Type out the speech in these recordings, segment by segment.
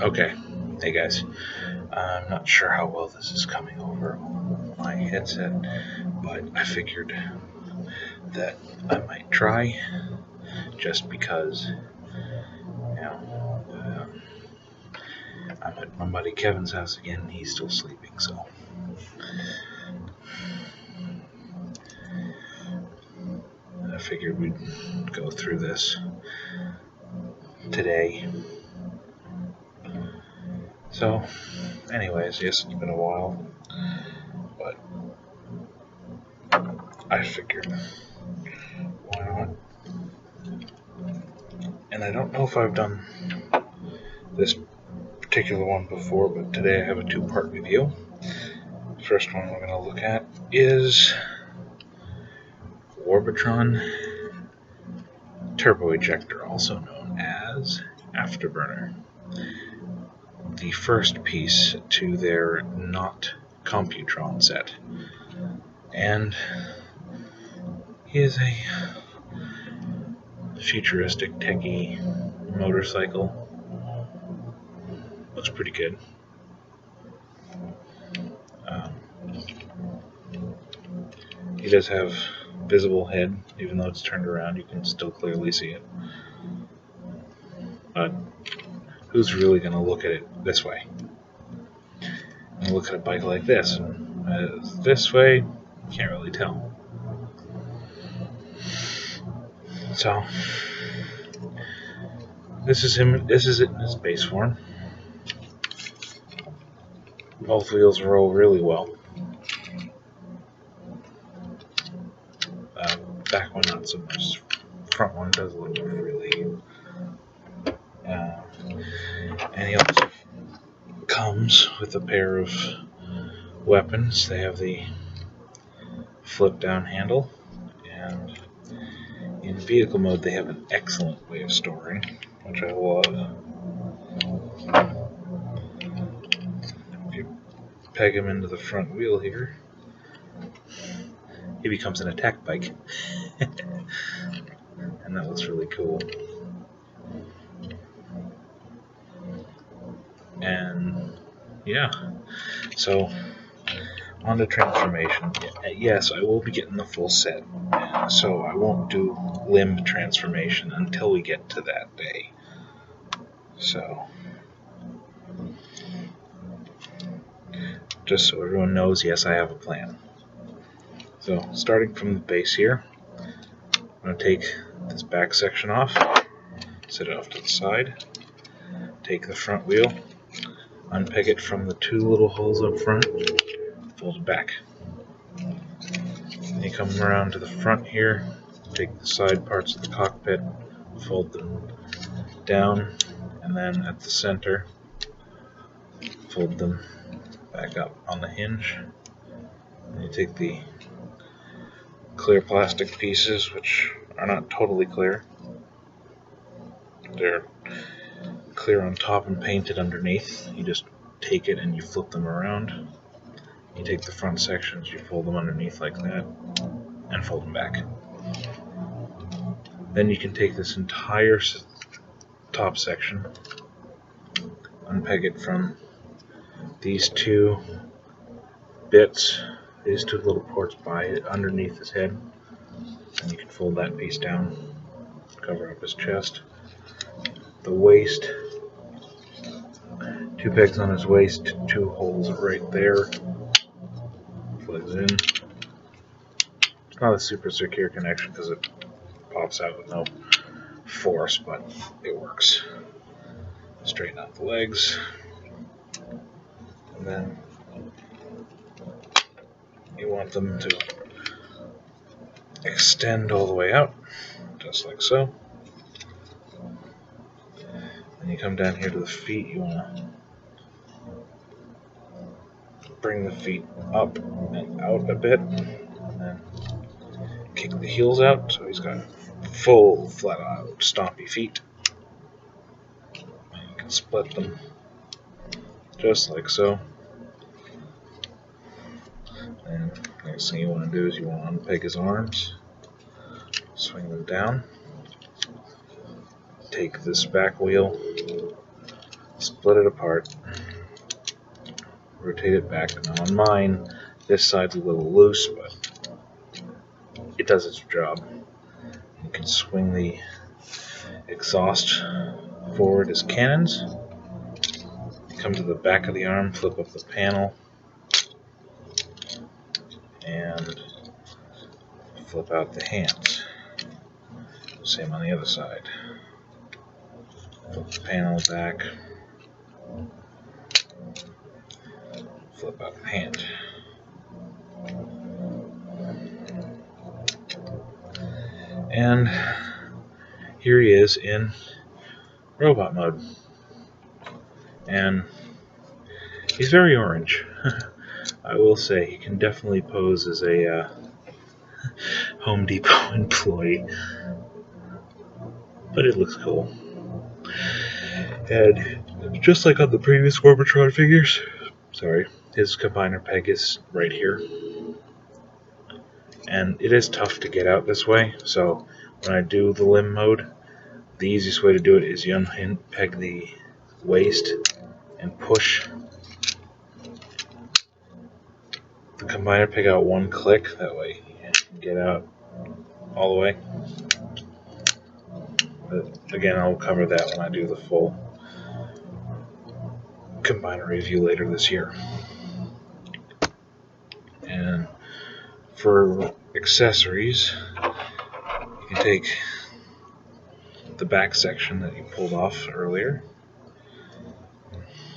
Okay, hey guys, I'm not sure how well this is coming over my headset, but I figured that I might try just because, I'm at my buddy Kevin's house again and he's still sleeping, so I figured we'd go through this today. So, anyways, yes, it's been a while, but I figured, why not? And I don't know if I've done this particular one before, but today I have a two-part review. First one we're going to look at is Warbotron Turbo Ejector, also known as Afterburner, the first piece to their not-Computron set. And he is a futuristic, techie motorcycle. Looks pretty good. He does have visible head, even though it's turned around, you can still clearly see it. But who's really going to look at it this way? And look at a bike like this, and this way, you can't really tell. So, this is him. This is it in its base form. Both wheels roll really well. Back one not so much. Front one does a little bit freely. And he also comes with a pair of weapons. They have the flip down handle, and in vehicle mode they have an excellent way of storing, which I love. If you peg him into the front wheel here, he becomes an attack bike. And that looks really cool. And yeah, so on to transformation. Yes, I will be getting the full set, so I won't do limb transformation until we get to that day. So, just so everyone knows, yes, I have a plan. So, starting from the base here, I'm going to take this back section off, set it off to the side, take the front wheel, unpeg it from the two little holes up front, fold it back. Then you come around to the front here, take the side parts of the cockpit, fold them down, and then at the center, fold them back up on the hinge. And you take the clear plastic pieces, which are not totally clear. They're clear on top and painted underneath. You just take it and you flip them around. You take the front sections, you fold them underneath like that, and fold them back. Then you can take this entire top section, unpeg it from these two bits, these two little ports by it underneath his head, and you can fold that piece down, cover up his chest. The waist, two pegs on his waist, two holes right there, plugs in. It's not a super secure connection because it pops out with no force, but it works. Straighten out the legs, and then you want them to extend all the way out, just like so. Then you come down here to the feet. You want to bring the feet up and out a bit, and then kick the heels out so he's got full flat out stompy feet. You can split them just like so. And next thing you want to do is you want to unpeg his arms, swing them down, take this back wheel, split it apart, rotate it back. Now on mine, this side's a little loose, but it does its job. You can swing the exhaust forward as cannons, come to the back of the arm, flip up the panel, and flip out the hands. Same on the other side. Flip the panel back, flip out the hand. And here he is in robot mode. And he's very orange. I will say he can definitely pose as a Home Depot employee. But it looks cool. And just like on the previous Warbotron figures, his combiner peg is right here. And it is tough to get out this way, so when I do the limb mode, the easiest way to do it is you unpeg the waist and push the combiner peg out one click. That way you can get out all the way. But again, I'll cover that when I do the full combiner review later this year. And for accessories, you can take the back section that you pulled off earlier,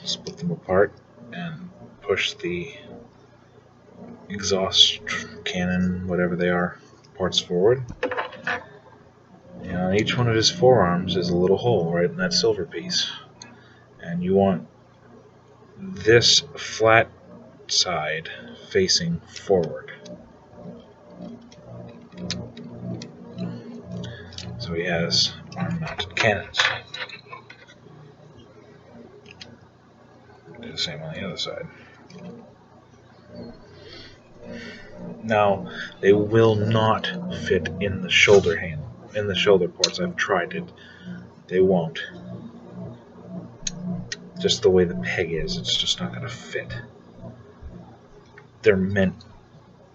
split them apart, and push the exhaust cannon, whatever they are, parts forward. And on each one of his forearms is a little hole right in that silver piece. And you want this flat side facing forward. So he has arm-mounted cannons. Do the same on the other side. Now, they will not fit in the shoulder ports. I've tried it. They won't. Just the way the peg is, it's just not going to fit. They're meant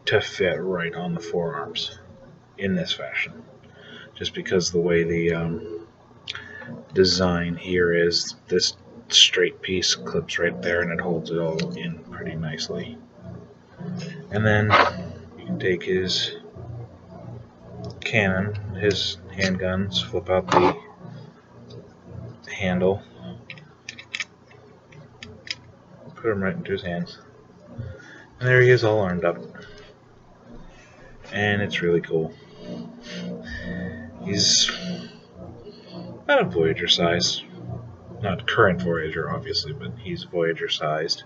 to fit right on the forearms in this fashion. Just because the way the design here is, this straight piece clips right there and it holds it all in pretty nicely. And then you can take his cannon, his handguns, flip out the handle, put him right into his hands, and there he is all armed up. And it's really cool. He's about a Voyager size. Not current Voyager, obviously, but he's Voyager sized.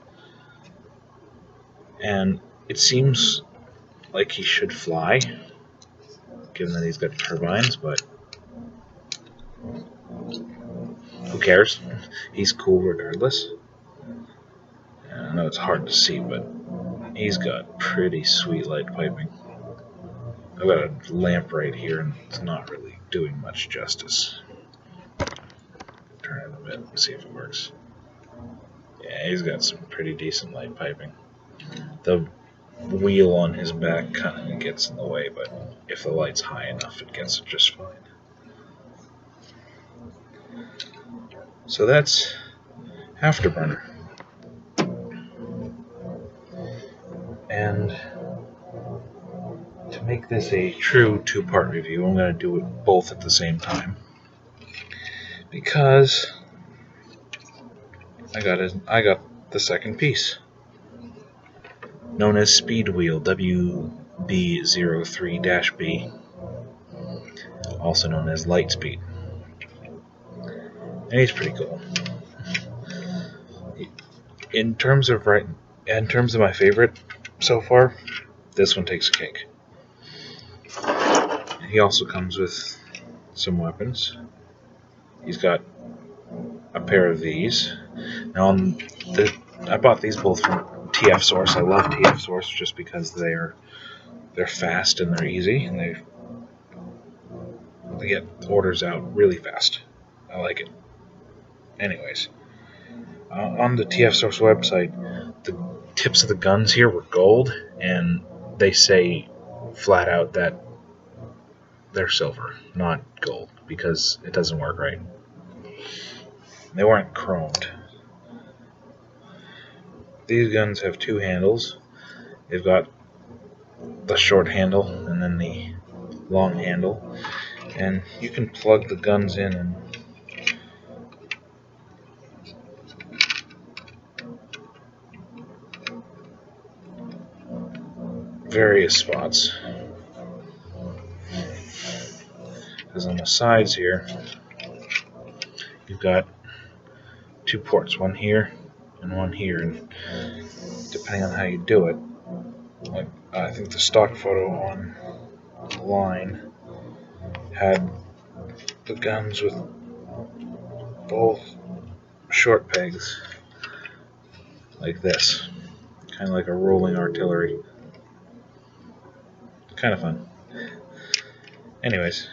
And it seems like he should fly, given that he's got turbines, but who cares? He's cool regardless. And I know it's hard to see, but he's got pretty sweet light piping. I've got a lamp right here, and it's not really doing much justice. Turn it a bit and see if it works. Yeah, he's got some pretty decent light piping. The wheel on his back kind of gets in the way, but if the light's high enough, it gets it just fine. So that's Afterburner. And to make this a true two-part review, I'm going to do it both at the same time, because I got the second piece, known as Speed Wheel WB03-B, also known as Lightspeed. And he's pretty cool. In terms of my favorite so far, this one takes a cake. He also comes with some weapons. He's got a pair of these. Now, I bought these both from TF Source. I love TF Source just because they're fast and they're easy, and they get orders out really fast. I like it. Anyways, On the TF Source website, the tips of the guns here were gold, and they say flat out that they're silver, not gold, because it doesn't work right. They weren't chromed. These guns have two handles. They've got the short handle and then the long handle, and you can plug the guns in various spots. Because on the sides here, you've got two ports, one here and one here, and depending on how you do it, like I think the stock photo online had the guns with both short pegs like this, kind of like a rolling artillery. Kind of fun. Anyways,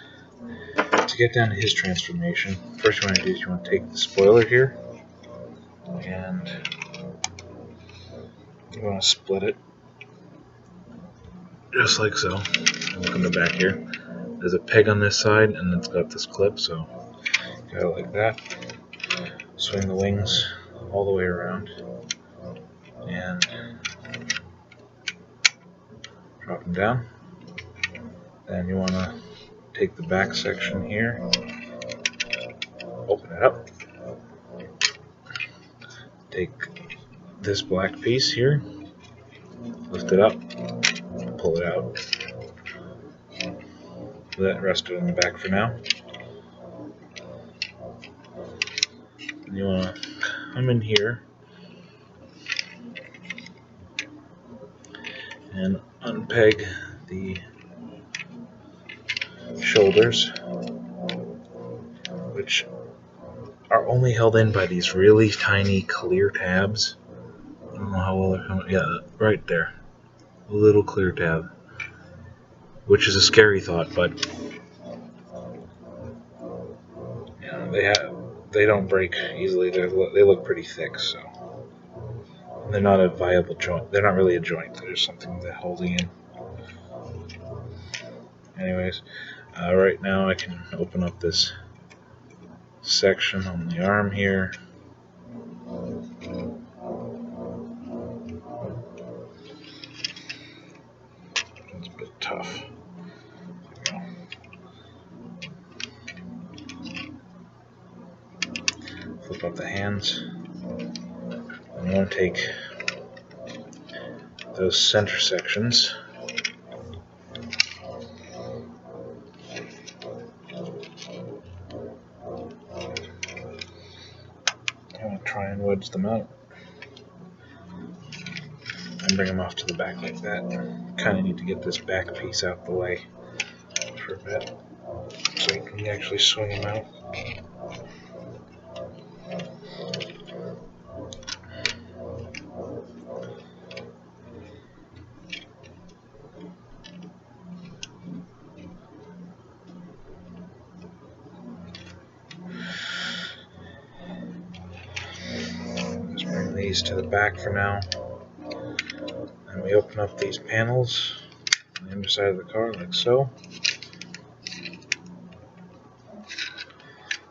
to get down to his transformation, first you want to do is you want to take the spoiler here and you want to split it just like so. Look in the back here. There's a peg on this side and it's got this clip, so got it like that. Swing the wings all the way around and drop them down. Then you want to take the back section here, open it up, take this black piece here, lift it up, pull it out. Let it rest it in the back for now. And you want to come in here and unpeg the shoulders, which are only held in by these really tiny clear tabs. I don't know how well they're coming. Yeah, right there. A little clear tab. Which is a scary thought, but they don't break easily. They look pretty thick, so they're not a viable joint. They're not really a joint. They're just something they're holding in. Anyways, right now I can open up this section on the arm here. It's a bit tough. Flip up the hands. And you want to take those center sections. You want to try and wedge them out. And bring them off to the back like that. Kind of need to get this back piece out the way for a bit, so you can actually swing them out. Just bring these to the back for now. And we open up these panels on the underside of the car like so.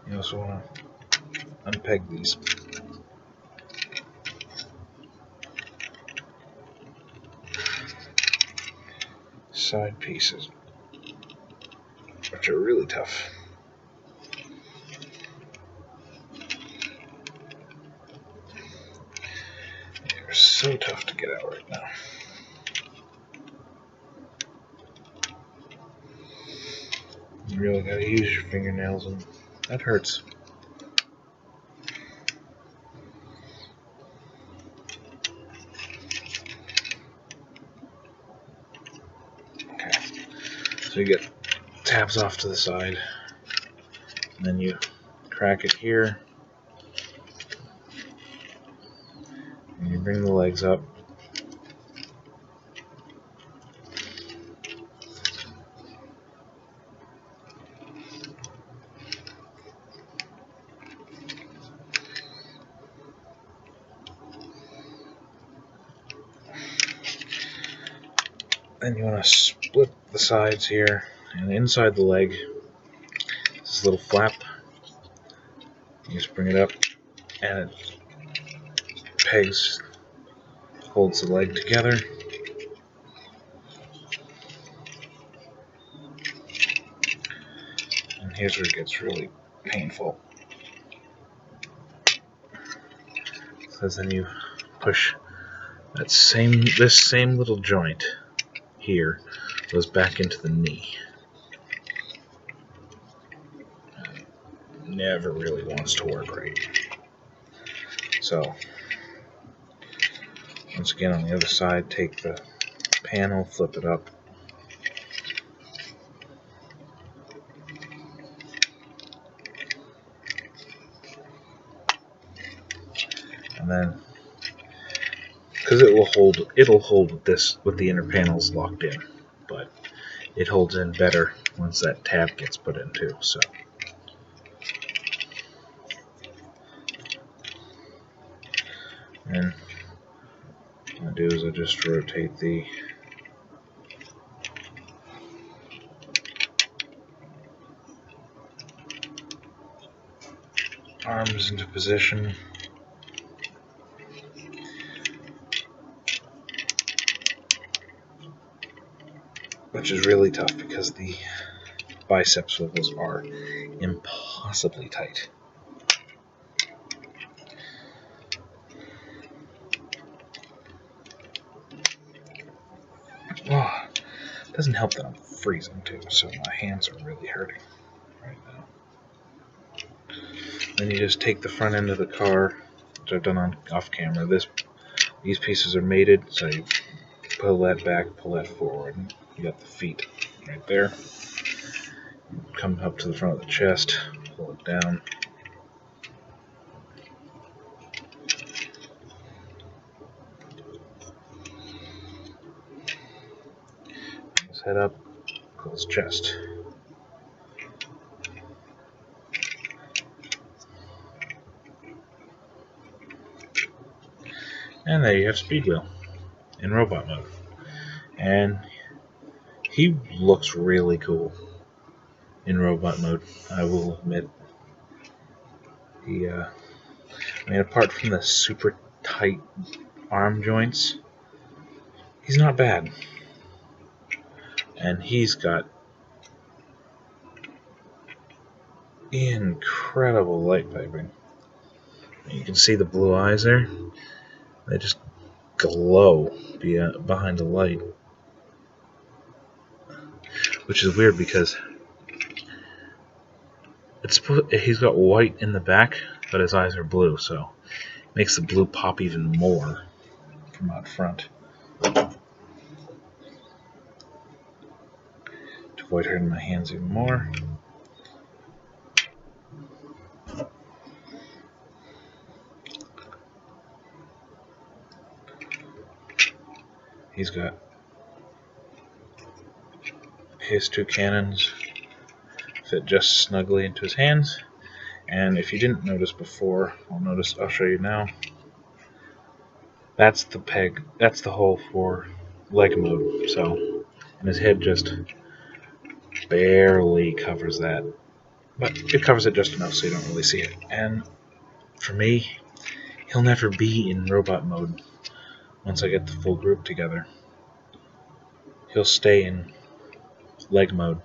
You also want to unpeg these side pieces, which are really tough. They're so tough to get out right now. You really gotta use your fingernails, and that hurts. Okay, so you get tabs off to the side, and then you crack it here, and you bring the legs up. Then you want to split the sides here, and inside the leg, this little flap, you just bring it up, and it pegs, holds the leg together. And here's where it gets really painful. Because then you push this same little joint here goes back into the knee. Never really wants to work right. So once again, on the other side, take the panel, flip it up, and then, because it'll hold with the inner panels locked in, but it holds in better once that tab gets put in too. So and what I do is I just rotate the arms into position. Which is really tough because the bicep swivels are impossibly tight. Oh, it doesn't help that I'm freezing too, so my hands are really hurting right now. Then you just take the front end of the car, which I've done off camera. These pieces are mated, so you pull that back, pull that forward, and you got the feet right there. Come up to the front of the chest, pull it down. His head up, pull his chest. And there you have Speed Wheel in robot mode. And he looks really cool in robot mode, I will admit. I mean, apart from the super tight arm joints, he's not bad. And he's got incredible light piping. You can see the blue eyes there. They just glow behind the light. Which is weird because he's got white in the back, but his eyes are blue, so it makes the blue pop even more from out front. To avoid hurting my hands even more. He's got his two cannons fit just snugly into his hands. And if you didn't notice before, I'll show you now. That's the peg, that's the hole for leg mode. So, and his head just barely covers that. But it covers it just enough so you don't really see it. And for me, he'll never be in robot mode once I get the full group together. He'll stay in leg mode.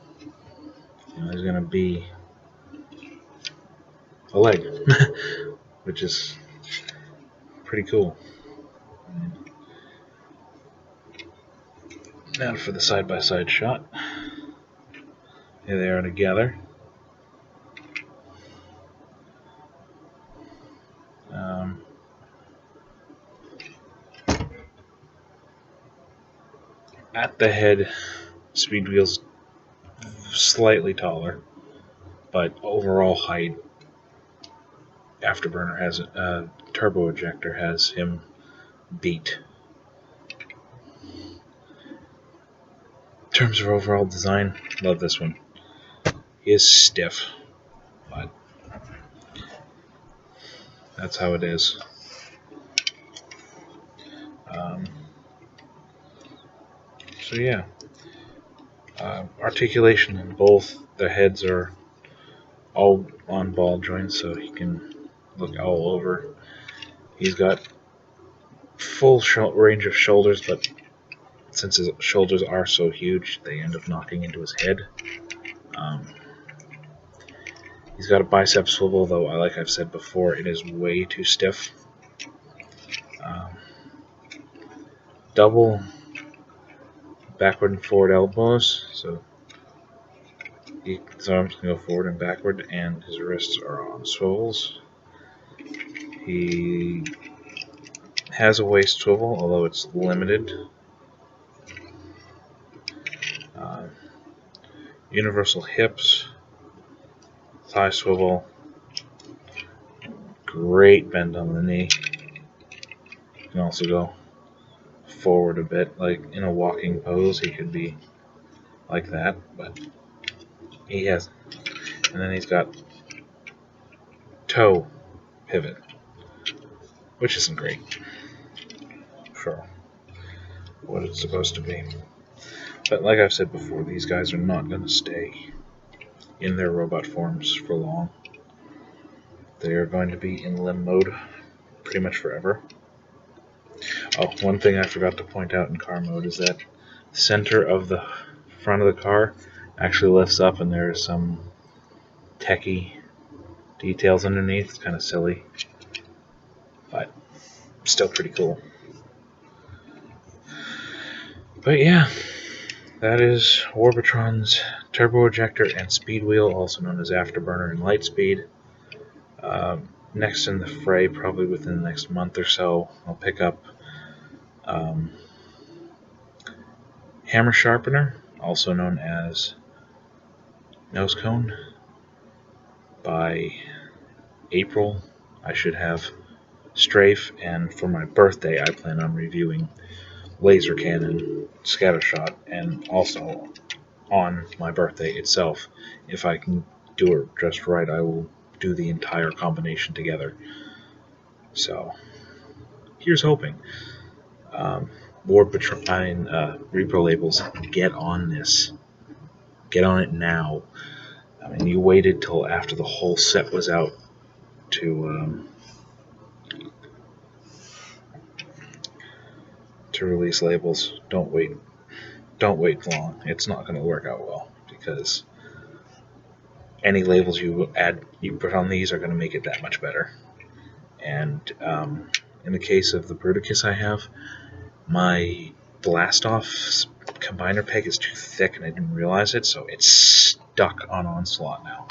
He's going to be a leg, which is pretty cool. Now for the side-by-side shot. Here they are together. At the head, Speed Wheel's slightly taller, but overall height, Afterburner has Turbo Ejector has him beat. In terms of overall design, love this one. He is stiff, but that's how it is. So yeah, articulation in both the heads are all on ball joints, so he can look all over. He's got full range of shoulders, but since his shoulders are so huge, they end up knocking into his head. He's got a bicep swivel, though, like I've said before, it is way too stiff. Double backward and forward elbows, so his arms can go forward and backward, and his wrists are on swivels. He has a waist swivel, although it's limited. Universal hips, thigh swivel, great bend on the knee. You can also go forward a bit, like in a walking pose, he could be like that, but he has. And then he's got toe pivot, which isn't great for what it's supposed to be. But like I've said before, these guys are not going to stay in their robot forms for long. They are going to be in limb mode pretty much forever. Oh, one thing I forgot to point out in car mode is that the center of the front of the car actually lifts up, and there's some techie details underneath. It's kind of silly, but still pretty cool. But yeah, that is Warbotron's turbo ejector and speed wheel, also known as afterburner and lightspeed. Next in the fray, probably within the next month or so, I'll pick up hammer sharpener, also known as nose cone. By April, I should have strafe, and for my birthday, I plan on reviewing laser cannon, scattershot, and also on my birthday itself, if I can do it just right, I will do the entire combination together. So here's hoping. Warbotron repro labels, get on this. Get on it now. I mean, you waited till after the whole set was out to release labels. Don't wait long. It's not going to work out well, because any labels you put on these are going to make it that much better. And in the case of the Bruticus I have, my Blastoff combiner peg is too thick and I didn't realize it, so it's stuck on Onslaught now.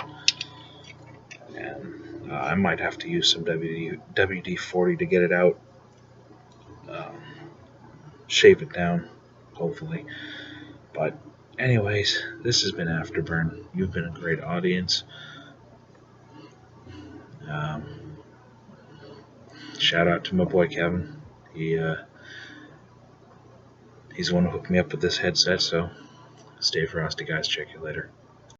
And I might have to use some WD-40 to get it out. Shave it down, hopefully. But anyways, this has been Afterburn. You've been a great audience. Shout out to my boy Kevin. He's the one who hooked me up with this headset, so stay frosty, guys. Check you later.